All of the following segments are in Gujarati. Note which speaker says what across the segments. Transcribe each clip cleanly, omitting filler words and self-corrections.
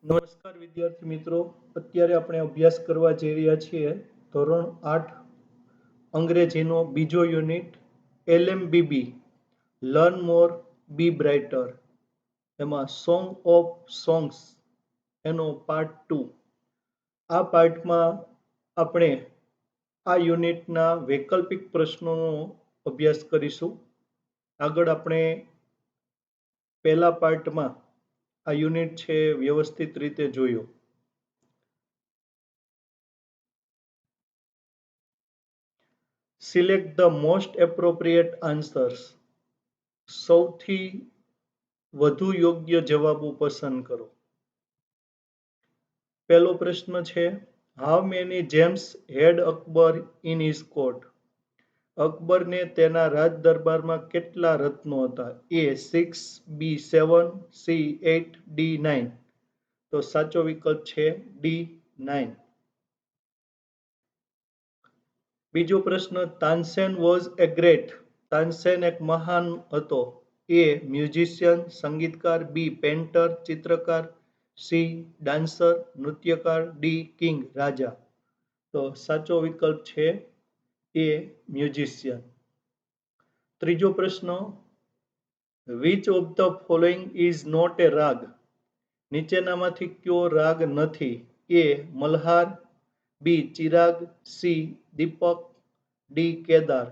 Speaker 1: નમસ્કાર વિદ્યાર્થી મિત્રો, અત્યારે આપણે અભ્યાસ કરવા જઈ રહ્યા છીએ ધોરણ 8 અંગ્રેજીનો બીજો યુનિટ LMBB લર્ન મોર બી બ્રાઇટર, એમાં સોંગ ઓફ સોંગ્સ એનો પાર્ટ 2. આ પાર્ટમાં આપણે આ યુનિટના વૈકલ્પિક પ્રશ્નોનો અભ્યાસ કરીશું. આગળ આપણે પહેલા પાર્ટમાં આ યુનિટ છે વ્યવસ્થિત રીતે જોયો. Select the most appropriate answers. સૌથી વધુ યોગ્ય જવાબો પસંદ કરો. પહેલો પ્રશ્ન છે, how many gems had Akbar in his court? અકબરને તેના રાજ દરબારમાં કેટલા રત્નો હતા? A 6, B 7, C 8, D 9. તો સાચો વિકલ્પ છે D 9. બીજો પ્રશ્ન, Tansen was a great. Tansen એક મહાન હતો. A મ્યુઝિશિયન સંગીતકાર, B પેન્ટર ચિત્રકાર, C ડાન્સર નૃત્યકાર, D કિંગ રાજા. તો સાચો વિકલ્પ છે A મ્યુઝિશિયન. ત્રીજો પ્રશ્ન, which of the following is not a raga? નીચેનામાંથી કયો રાગ નથી? A Malhar, B Chirag, C Deepak, D Kedar.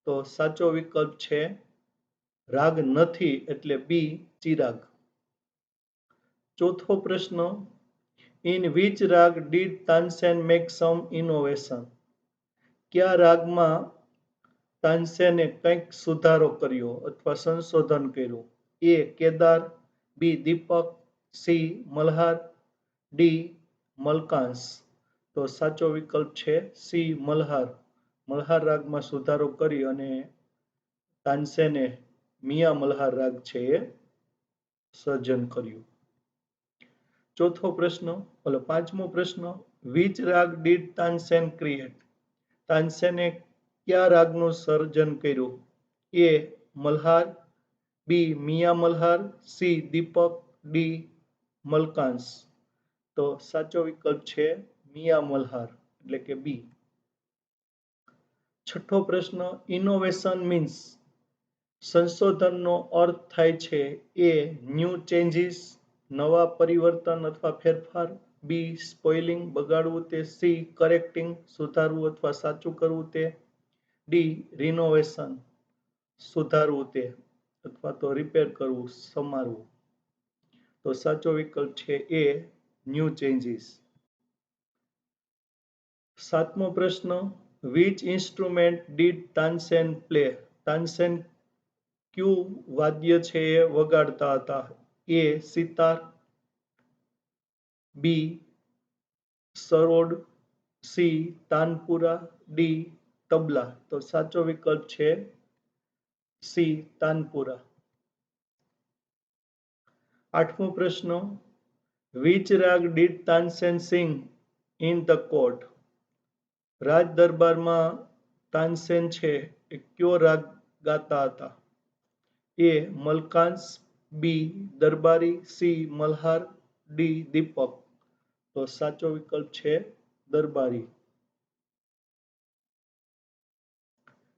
Speaker 1: તો સાચો વિકલ્પ છે રાગ નથી એટલે B ચિરાગ. ચોથો પ્રશ્ન, in which raga did Tansen make sum innovation? કયા રાગમાં તાનસેને કંઈક સુધારો કર્યો અથવા સંશોધન કર્યું? A Kedar, B Deepak, C Malhar, D મલકાંસ. તો સાચો વિકલ્પ છે C મલ્હાર. મલ્હાર રાગમાં સુધારો કરી અને તાનસેને મિયા મલ્હાર રાગ છે એ સર્જન કર્યું. પાંચમો પ્રશ્ન, which raga did Tansen create? તાનસેને કયા રાગનું સર્જન કર્યું? A Malhar, B Miya Malhar, C Deepak, D મલકાંસ. તો સાચો વિકલ્પ છે મિયા મલ્હાર એટલે કે B. છઠ્ઠો પ્રશ્ન, ઇનોવેશન મીન્સ? સંશોધનનો અર્થ થાય છે A ન્યૂ ચેન્જીસ નવા પરિવર્તન અથવા ફેરફાર, B સ્પોઇલિંગ બગાડવું તે, C કરેક્ટિંગ સુધારવું અથવા સાચું કરવું તે, D રિનોવેશન સુધારવું તે અથવા તો રિપેર કરવું સમારવું. તો સાચો વિકલ્પ છે A ન્યૂ ચેન્જીસ. સાતમો પ્રશ્ન, which instrument did Tansen play? Tansen કયું વાદ્ય છે એ વગાડતા હતા? A sitar, B સરોડ, C tanpura, D તબલા. તો સાચો વિકલ્પ છે C તાનપુરા. આઠમો પ્રશ્ન, which raga did Tansen sing in the court? રાજ દરબારમાં તાનસેન છે એ કયો રાગ ગાતા હતા? A મલકાંસ, B Darbari, C Malhar, D દીપક. તો સાચો વિકલ્પ છે દરબારી.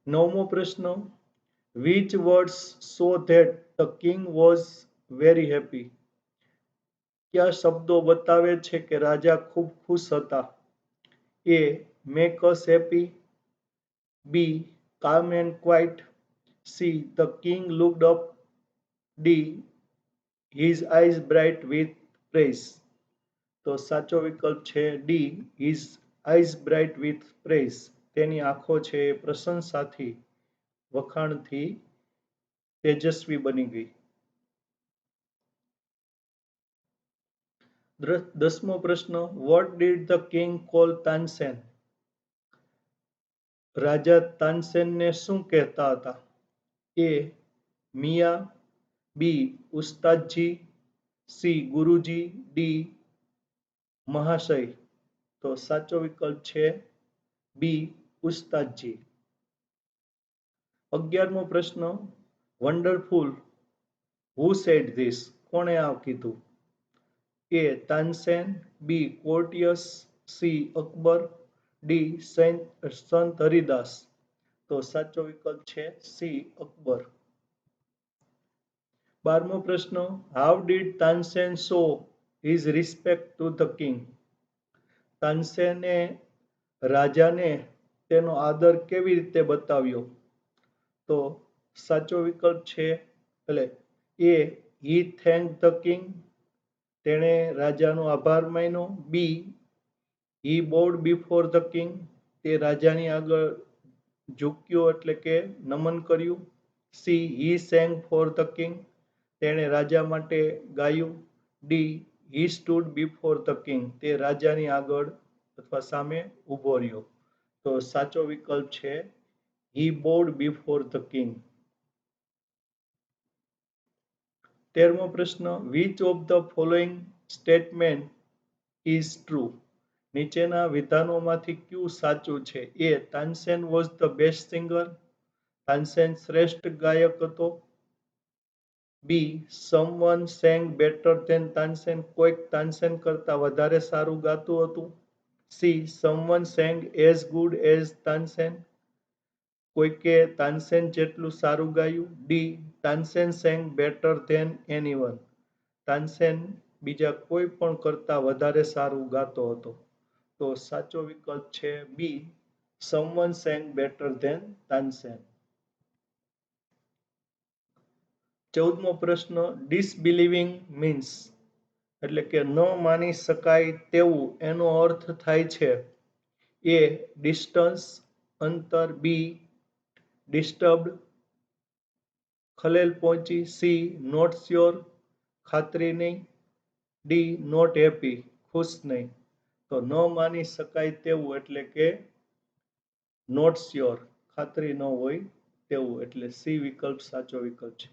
Speaker 1: નવમો પ્રશ્ન, which words show that the king was very happy? કયા શબ્દો બતાવે છે કે રાજા ખૂબ ખુશ હતા? A make us happy, B calm and quiet, C the king looked up, D his eyes bright with praise. તો સાચો વિકલ્પ છે D his eyes bright with praise. તેની આંખો છે પ્રશંસાથી વખાણથી તેજસ્વી બની ગઈ. દસમો પ્રશ્ન, what did the king call Tansen? રાજા તાનસેનને શું કહેતા હતા? A Miya, B ઉસ્તાદજી, C Guruji, D મહાશય. તો સાચો વિકલ્પ છે B ઉસ્તાદજી. 11મો પ્રશ્ન, વન્ડરફુલ હુ સેડ ધીસ? કોણે આ કીધું? એ તાનસેન, બી કોર્ટિયસ, સી અકબર, ડી સંત હરિદાસ. તો સાચો વિકલ્પ છે સી અકબર. 12મો પ્રશ્ન, how did Tansen show his respect to the king? તાનસેને રાજાને તેનો આદર કેવી રીતે બતાવ્યો? તો સાચો વિકલ્પ છે એટલે એ હી થેન્ક ધ કિંગ, તેણે રાજાનો આભાર માન્યો. બી હી બોવડ બિફોર ધ કિંગ, તે રાજાની આગળ ઝૂક્યો એટલે કે નમન કર્યું. C he sang for the king, તેણે રાજા માટે ગાયું. D he stood before the king, તે રાજાની આગળ અથવા સામે ઊભો રહ્યો. તો સાચો વિકલ્પ છે he bowed before the king. 13મો પ્રશ્ન, which of the following statement is true? નીચેના વિધાનોમાંથી કયું સાચું છે? A Tansen was the best singer, Tansen શ્રેષ્ઠ ગાયક હતો. B someone sang better than Tansen, કોઈક તાનસેન કરતા વધારે સારું ગાતું હતું. C someone sang as good as Tansen, કોઈકે તાનસેન જેટલું સારું ગાયું. D Tansen sang better than anyone, Tansen બીજા કોઈ પણ કરતા વધારે સારું ગાતો હતો. તો સાચો વિકલ્પ છે B someone sang better than Tansen. 14મો પ્રશ્ન, ડિસબિલીવિંગ મીન્સ એટલે કે ન માની શકાય તેવું એનો અર્થ થાય છે. એ ડિસ્ટન્સ, અંતર. બી ડિસ્ટર્બ્ડ, ખલેલ પહોંચી. સી નોટ શ્યોર, ખાતરી નહીં. ડી નોટ હેપી, ખુશ નહીં. તો ન માની શકાય તેવું એટલે કે નોટ શ્યોર, ખાતરી ન હોય તેવું, એટલે સી વિકલ્પ સાચો વિકલ્પ છે.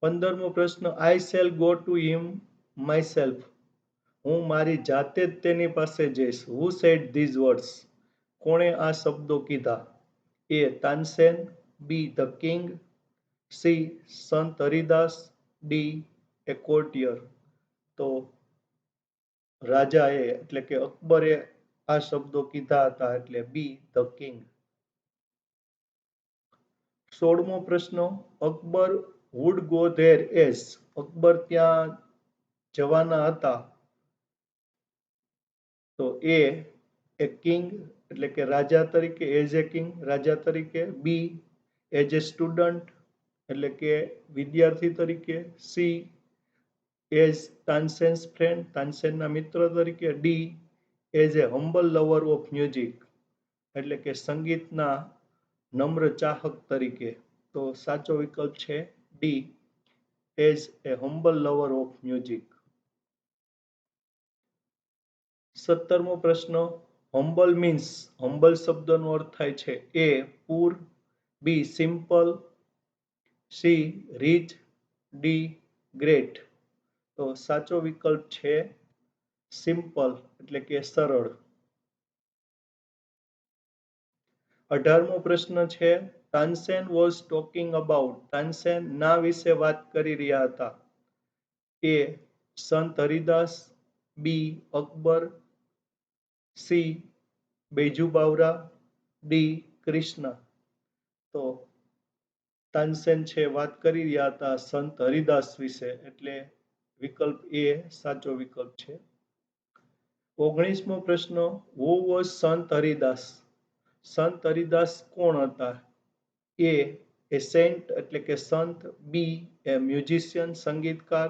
Speaker 1: 15મો પ્રશ્ન, આઈ shell go to him my self, હું મારી જાતે જ તેની પાસે જઈશ. હુ સેડ ધીઝ વર્ડ્સ, કોણે આ શબ્દો કીધા? A Tansen, B the king, C Sant Haridas, D એ કોર્ટિયર. તો રાજાએ એટલે કે અકબરે આ શબ્દો કીધા હતા, એટલે બી ધ કિંગ. 16મો પ્રશ્ન, Akbar would go there as, Akbar ત્યાં જવાના હતા. તો એ કિંગ એટલે કે રાજા તરીકે, એઝ એ કિંગ રાજા તરીકે. બી એઝ એ સ્ટુડન્ટ એટલે કે વિદ્યાર્થી તરીકે. સી એઝ તાનસેન્સ ફ્રેન્ડ, તાનસેનના મિત્ર તરીકે. D as a humble lover of music એટલે કે સંગીતના નમ્ર ચાહક તરીકે. તો સાચો વિકલ્પ છે D as a humble lover of music. 17મો પ્રશ્ન, હમ્બલ મીન્સ, હમ્બલ શબ્દનો અર્થ થાય છે A poor, B simple, C rich, D great. તો સાચો વિકલ્પ છે સિમ્પલ એટલે કે સરળ. 18મો પ્રશ્ન છે, Tansen was talking about, Tansen ના વિશે વાત કરી રહ્યા હતા. એ સંત હરિદાસ, બી અકબર, સી બૈજુ બાવરા, ડી કૃષ્ણ. તો તાનસેન છે વાત કરી રહ્યા હતા સંત હરિદાસ વિશે, એટલે વિકલ્પ એ સાચો વિકલ્પ છે. 19મો પ્રશ્ન, હુ વોઝ સંત હરિદાસ, સંત હરિદાસ કોણ હતા? એ સેન્ટ એટલે કે સંત, બી એ મ્યુઝિશિયન સંગીતકાર,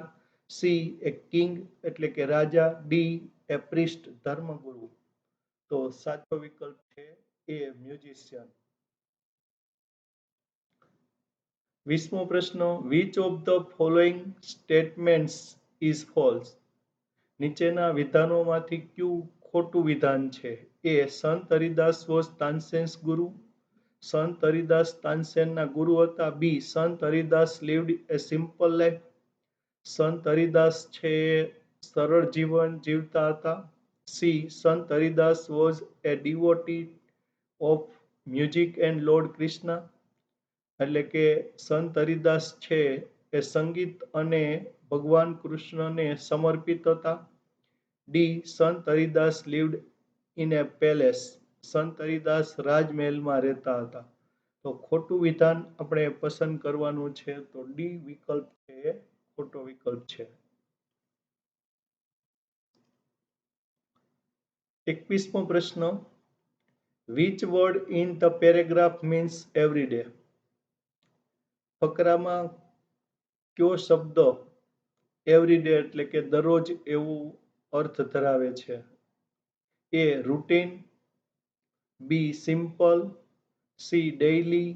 Speaker 1: સી એ કિંગ એટલે કે રાજા, ડી એ પ્રિસ્ટ ધર્મગુરુ. તો સાચો વિકલ્પ છે એ મ્યુઝિશિયન. 20મો પ્રશ્ન, which of the following statements is false? નીચેના વિધાનોમાંથી કયું ખોટું વિધાન છે? એ સંત હરિદાસ વોઝ તાનસેન્સ ગુરુ, સંત હરિદાસ તાનસેનના ગુરુ હતા. બી સંત હરિદાસ લીવ્ડ એ સિમ્પલ લાઈફ, સંત હરિદાસ છે સરળ જીવન જીવતા હતા. C Sant Haridas was A devotee of music and lord Krishna, એટલે કે સંત હરિદાસ છે એ સંગીત અને ભગવાન કૃષ્ણને સમર્પિત હતા. D. Sant Haridas lived in a palace. સંત હરિદાસ રાજમહેલમાં રહેતા હતા. તો ખોટું વિધાન આપણે પસંદ કરવાનું છે. તો ડી વિકલ્પ છે એ ખોટો વિકલ્પ છે. 21મો પ્રશ્ન. Which word in the paragraph means every day? ફકરામાં કયો શબ્દ એવરીડે એટલે કે દરરોજ એવું અર્થ ધરાવે છે? A routine, B simple, C daily,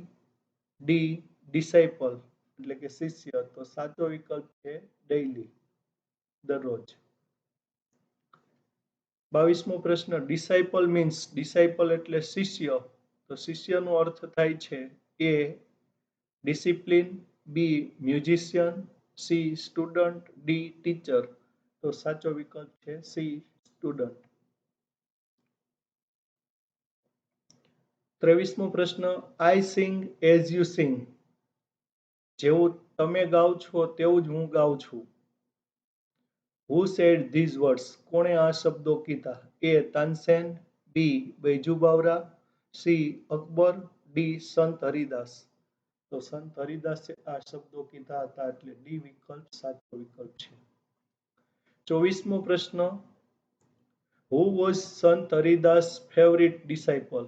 Speaker 1: D disciple એટલે કે શિષ્ય. તો સાચો વિકલ્પ છે ડેઇલી, દરરોજ. 22મો પ્રશ્ન. ડિસાઇપલ મીન્સ, ડિસાઇપલ એટલે શિષ્ય. તો શિષ્યનો અર્થ થાય છે A discipline, B musician, C student, D teacher. તો સાચો વિકલ્પ છે સી સ્ટુડન્ટ. 23મો પ્રશ્ન. I sing as you sing. જેવું તમે ગાઓ છો તેવું જ હું ગાઉં છું. Who said these words. કોણે આ શબ્દો કીધા? A Tansen, B Baiju Bawra, C Akbar, D Sant Haridas. તો સંત હરિદાસે આ શબ્દો કીધા હતા એટલે ડી વિકલ્પ સાચો વિકલ્પ છે. 24મો પ્રશ્ન. હુ વોઝ સંત હરિદાસ ફેવરિટ ડિસાઇપલ.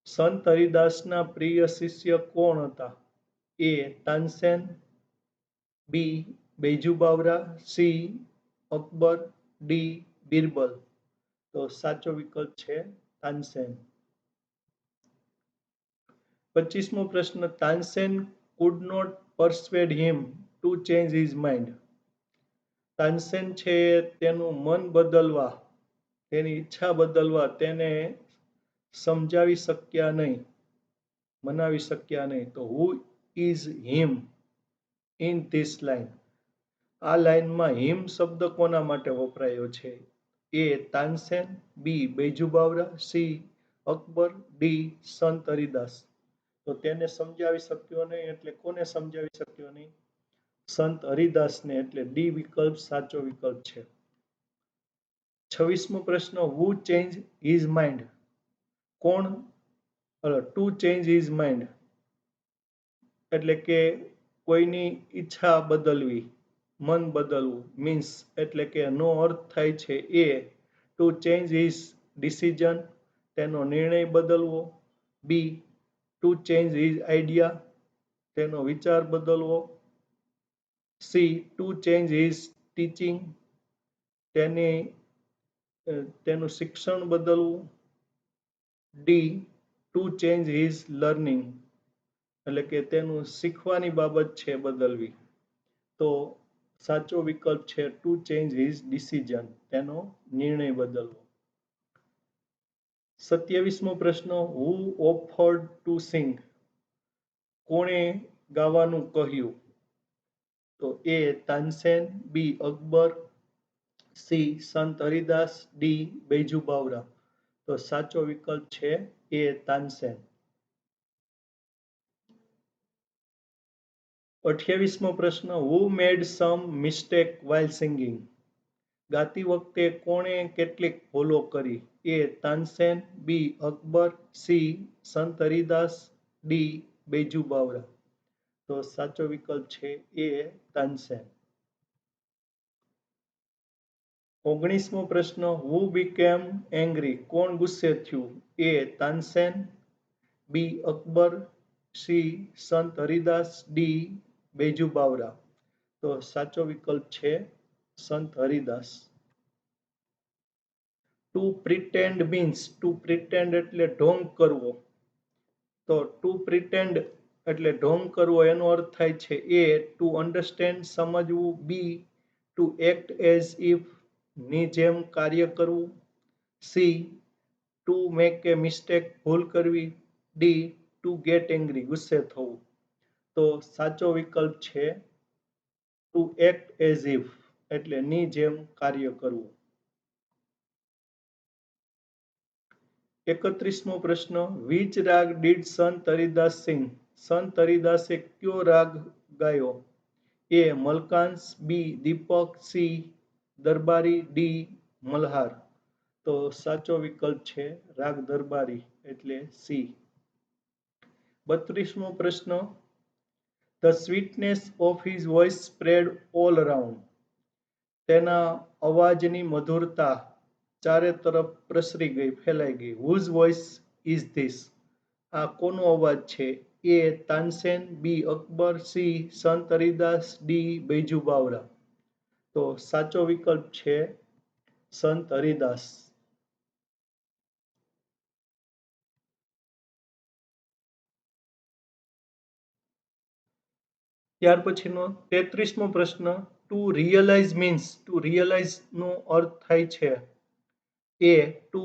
Speaker 1: સંત હરિદાસના પ્રિય શિષ્ય કોણ હતા? એ Tansen, B Baiju Bawra, C Akbar, D Birbal. તો સાચો વિકલ્પ છે તાનસેન. 25મો પ્રશ્ન. Tansen could not persuade him to change his mind. Tansen છે તેનું મન બદલવા, તેની ઈચ્છા બદલવા તેને સમજાવી શક્યા નહીં, મનાવી શક્યા નહીં. તો who is him in this line. આ લાઇનમાં હિમ શબ્દ કોના માટે વપરાયો છે? A Tansen, B Baiju Bawra, C Akbar, D Sant Haridas. તો તેને સમજાવી શક્યો નહીં એટલે કોને સમજાવી શક્યો નહીં? સંત હરિદાસને. એટલે ડી વિકલ્પ સાચો વિકલ્પ છે. 26મો પ્રશ્ન. હુ ચેન્જ હિઝ માઇન્ડ. કોણ ટુ ચેન્જ હિઝ માઇન્ડ એટલે કે કોઈની ઈચ્છા બદલવી, મન બદલવું. મીન્સ એટલે કે નો અર્થ થાય છે A to change his decision, તેનો નિર્ણય બદલવો, બી ટુ ચેન્જ હિઝ આઈડિયા, તેનો વિચાર બદલવો, C to change his teaching, તેનું શિક્ષણ બદલવું, D to change his learning એટલે કે તેનું શીખવાની બાબત છે બદલવી. તો સાચો વિકલ્પ છે ટુ ચેન્જ હિઝ ડિસિઝન, તેનો નિર્ણય બદલવો. 27મો પ્રશ્ન. હુ ઓફર્ડ ટુ સિંગ. કોણે ગાવાનું કહ્યું? તો એ Tansen, B Akbar, C Sant Haridas, D Baiju Bawra. તો સાચો વિકલ્પ છે એ તાનસેન. 28મો પ્રશ્ન. હુ મેડ સમ મિસ્ટેક વાઇલ સિંગિંગ. ગાતી વખતે કોણે કેટલીક ભૂલો કરી? એ Tansen, B Akbar, C Sant Haridas, D Baiju Bawra. તો સાચો વિકલ્પ છે એ તાનસેન. 19મો પ્રશ્ન. હુ બીકેમ એંગ્રી. કોણ ગુસ્સે થયું? એ Tansen, B Akbar, C Sant Haridas, D Baiju Bawra. તો સાચો વિકલ્પ છે Sant Haridas. To pretend means, to pretend એટલે ઢોંગ કરવો. તો ટુ પ્રિટેન્ડ એટલે ઢોંગ કરવો એનો અર્થ થાય છે એ ટુ અન્ડરસ્ટેન્ડ સમજવું, બી ટુ એક્ટ એઝ ઇફ ની જેમ કાર્ય કરવું, C to make A mistake ભૂલ કરવી, ડી ટુ ગેટ એંગ્રી ગુસ્સે થવું. તો સાચો વિકલ્પ છે ટુ એક્ટ એઝ ઇફ એટલે ની જેમ કાર્ય કરવું. 31મો પ્રશ્ન. વિચ રાગ ડીડ સંત હરિદાસ સિંગ. સંત હરિદાસે કયો રાગ ગાયો? એ મલકાંસ, બી દીપક, સી દરબારી, ડી મલ્હાર. તો સાચો વિકલ્પ છે રાગ દરબારી એટલે સી. 32મો પ્રશ્ન. The sweetness of his voice spread all around. તેના અવાજની મધુરતા ચારે તરફ પ્રસરી ગઈ, ફેલાઈ ગઈ. Whose voice is this? આ કોનો અવાજ છે? A Tansen, B Akbar, C Sant Haridas, D Baiju Bawra. તો સાચો વિકલ્પ છે સંત હરિદાસ. ત્યાર પછીનો 33મો પ્રશ્ન. To realize means? To realize નો અર્થ થાય છે એ ટુ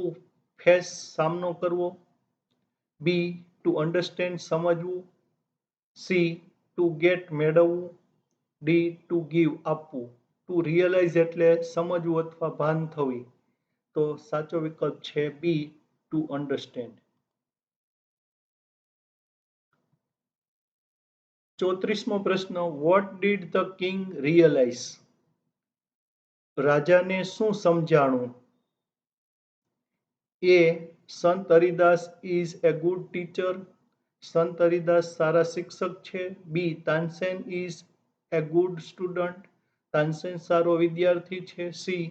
Speaker 1: ફેસ, સામનો કરવો, બી ટુ અન્ડરસ્ટેન્ડ, સમજવું, સી ટુ ગેટ, મેળવવું, ડી ટુ ગીવ, આપવું. ટુ રિયલાઇઝ એટલે સમજવું અથવા ભાન થવી. તો સાચો વિકલ્પ છે બી ટુ અન્ડરસ્ટેન્ડ. 34મો પ્રશ્ન. What did the king realize? રાજાને શું સમજાણું? A Sant Haridas is a good teacher. Sant Haridas સારા શિક્ષક છે. B Tansen is a good student. Tansen સારો વિદ્યાર્થી છે. C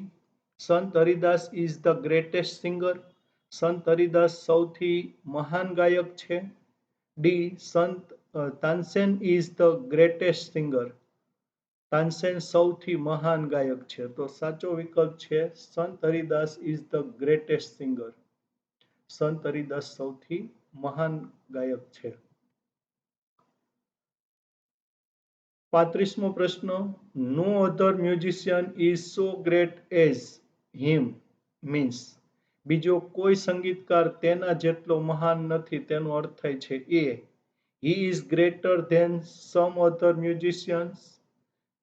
Speaker 1: Sant Haridas is the greatest singer. Sant Haridas સૌથી મહાન ગાયક છે. D Tansen is the greatest singer. Tansen સૌથી મહાન ગાયક છે. તો સાચો વિકલ્પ છે Sant Haridas is the greatest singer. Sant Haridas સૌથી મહાન ગાયક છે. 35મો પ્રશ્ન. No other musician is so great as him means? બીજો કોઈ સંગીતકાર તેના જેટલો મહાન નથી, તેનો અર્થ થાય છે A he is greater than some other musicians.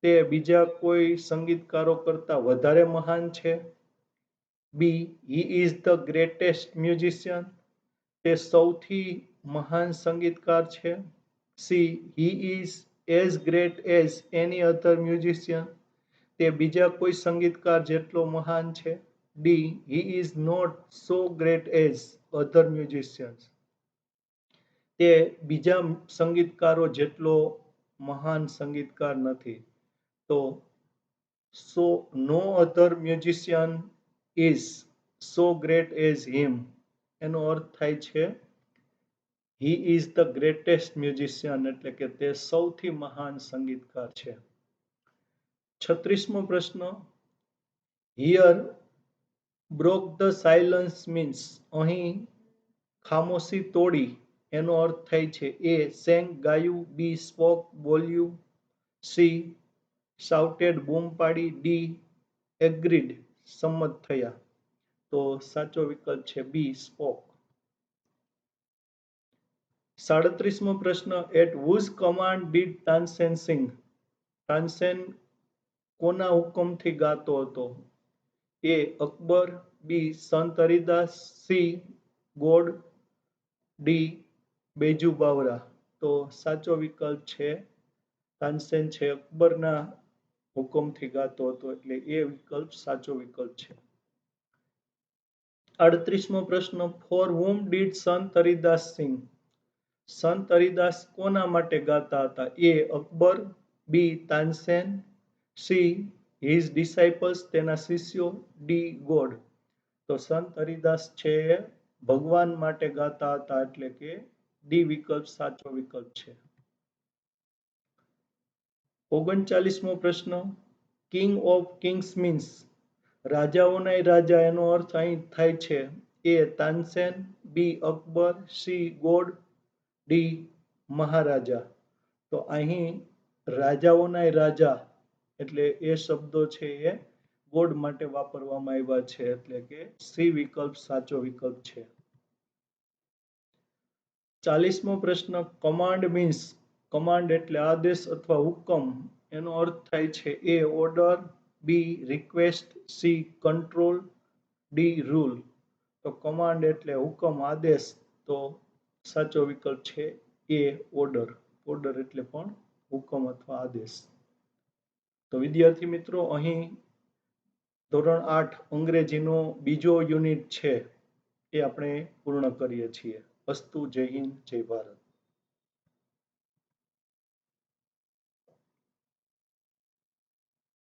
Speaker 1: તે બીજા કોઈ સંગીતકારો કરતા વધારે મહાન છે. B he is the greatest musician. તે સૌથી મહાન સંગીતકાર છે. C he is as great as any other musician. તે બીજા કોઈ સંગીતકાર જેટલો મહાન છે. D he is not so great as other musicians. તે બીજા સંગીતકારો જેટલો મહાન સંગીતકાર નથી. તો no other musician is so great as him એનો અર્થ થાય છે he is the greatest musician, એટલે કે તે સૌથી મહાન સંગીતકાર છે. 36મો પ્રશ્ન. Here broke the silence means? અહીં ખામોશી તોડી એનો અર્થ થાય છે એ સેંગ, ગાયું, બી સ્પોક, બોલ્યું, સી શાઉટેડ, બૂમ પાડી, ડી એગ્રીડ, સંમત થયા. તો સાચો વિકલ્પ છે બી સ્પોક. 37મો પ્રશ્ન. At whose command did Tansen sing? Tansen કોના હુકમથી ગાતો હતો? A Akbar, B Sant Haridas, C God, D Baiju Bawra. તો સાચો વિકલ્પ છે તાનસેન છે અકબરના હુકમથી ગાતો હતો, એટલે એ વિકલ્પ સાચો વિકલ્પ છે. 38મો પ્રશ્ન. ફોર હુમ ડીડ સંત હરિદાસ સિંગ? સંત હરિદાસ કોના માટે ગાતા હતા? એ અકબર, બી તાનસેન, સી હિઝ ડિસાઇપલ્સ તેના શિષ્યો, ડી ગોડ. તો સંત હરિદાસ છે ભગવાન માટે ગાતા હતા, એટલે કે ડી વિકલ્પ સાચો વિકલ્પ છે. 39મો પ્રશ્ન. King of kings means? રાજાઓના રાજા એનો અર્થ અહીં થાય છે A Tansen, B Akbar, C God, D Maharaja. તો અહીં રાજાઓના રાજા એટલે એ શબ્દો છે એ ગોડ માટે વાપરવામાં આવ્યા છે, એટલે કે સી વિકલ્પ સાચો વિકલ્પ છે. 40મો પ્રશ્ન. Command means? કમાન્ડ એટલે આદેશ અથવા હુકમ. એનો અર્થ થાય છે A order, B request, C control, D rule. તો કમાન્ડ એટલે હુકમ, આદેશ. તો સાચો વિકલ્પ છે એ ઓર્ડર. ઓર્ડર એટલે પણ હુકમ અથવા આદેશ. તો વિદ્યાર્થી મિત્રો, અહીં ધોરણ 8 અંગ્રેજીનો બીજો યુનિટ છે એ આપણે પૂર્ણ કરીએ છીએ. અસ્તુ. જય હિન્દ, જય ભારત.